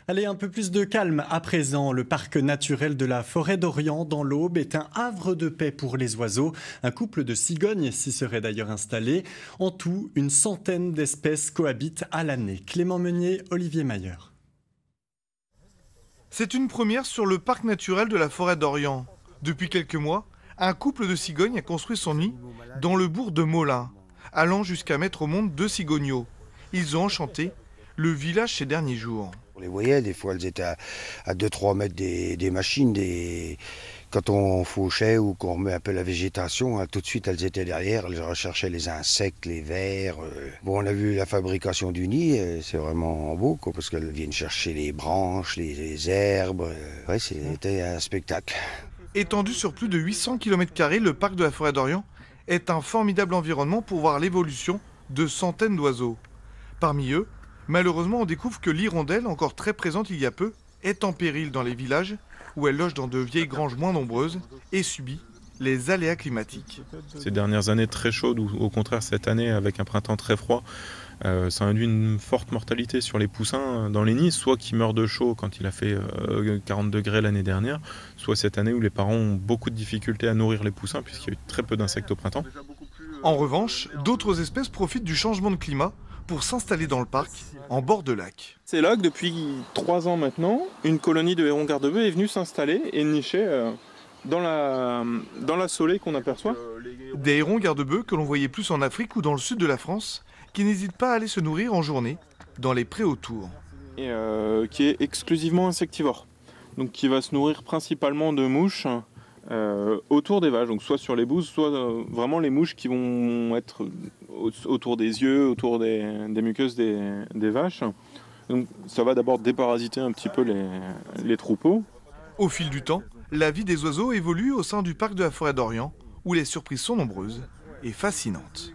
Allez, un peu plus de calme à présent. Le parc naturel de la Forêt d'Orient dans l'Aube est un havre de paix pour les oiseaux. Un couple de cigognes s'y serait d'ailleurs installé. En tout, une centaine d'espèces cohabitent à l'année. Clément Meunier, Olivier Mayer. C'est une première sur le parc naturel de la Forêt d'Orient. Depuis quelques mois, un couple de cigognes a construit son nid dans le bourg de Molin, allant jusqu'à mettre au monde 2 cigogneaux. Ils ont enchanté le village ces derniers jours. On les voyait, des fois elles étaient à 2-3 mètres des machines. Quand on fauchait ou qu'on remet un peu la végétation, tout de suite elles étaient derrière, elles recherchaient les insectes, les vers. Bon, on a vu la fabrication du nid, c'est vraiment beau, quoi, parce qu'elles viennent chercher les branches, les herbes. Ouais, c'était un spectacle. Étendu sur plus de 800 km², le parc de la Forêt d'Orient est un formidable environnement pour voir l'évolution de centaines d'oiseaux. Parmi eux, malheureusement, on découvre que l'hirondelle, encore très présente il y a peu, est en péril dans les villages où elle loge dans de vieilles granges moins nombreuses et subit les aléas climatiques. Ces dernières années très chaudes, ou au contraire cette année avec un printemps très froid, ça induit une forte mortalité sur les poussins dans les nids, soit qui meurent de chaud quand il a fait 40 degrés l'année dernière, soit cette année où les parents ont beaucoup de difficultés à nourrir les poussins puisqu'il y a eu très peu d'insectes au printemps. En revanche, d'autres espèces profitent du changement de climat pour s'installer dans le parc, en bord de lac. C'est là que depuis 3 ans maintenant, une colonie de hérons garde-bœufs est venue s'installer et nicher dans la Solée qu'on aperçoit. Des hérons garde-bœufs que l'on voyait plus en Afrique ou dans le sud de la France, qui n'hésitent pas à aller se nourrir en journée dans les prés autour. Et qui est exclusivement insectivore, donc qui va se nourrir principalement de mouches autour des vaches, donc soit sur les bouses, soit vraiment les mouches qui vont être autour des yeux, autour des muqueuses des vaches. Donc ça va d'abord déparasiter un petit peu les troupeaux. Au fil du temps, la vie des oiseaux évolue au sein du parc de la Forêt d'Orient, où les surprises sont nombreuses et fascinantes.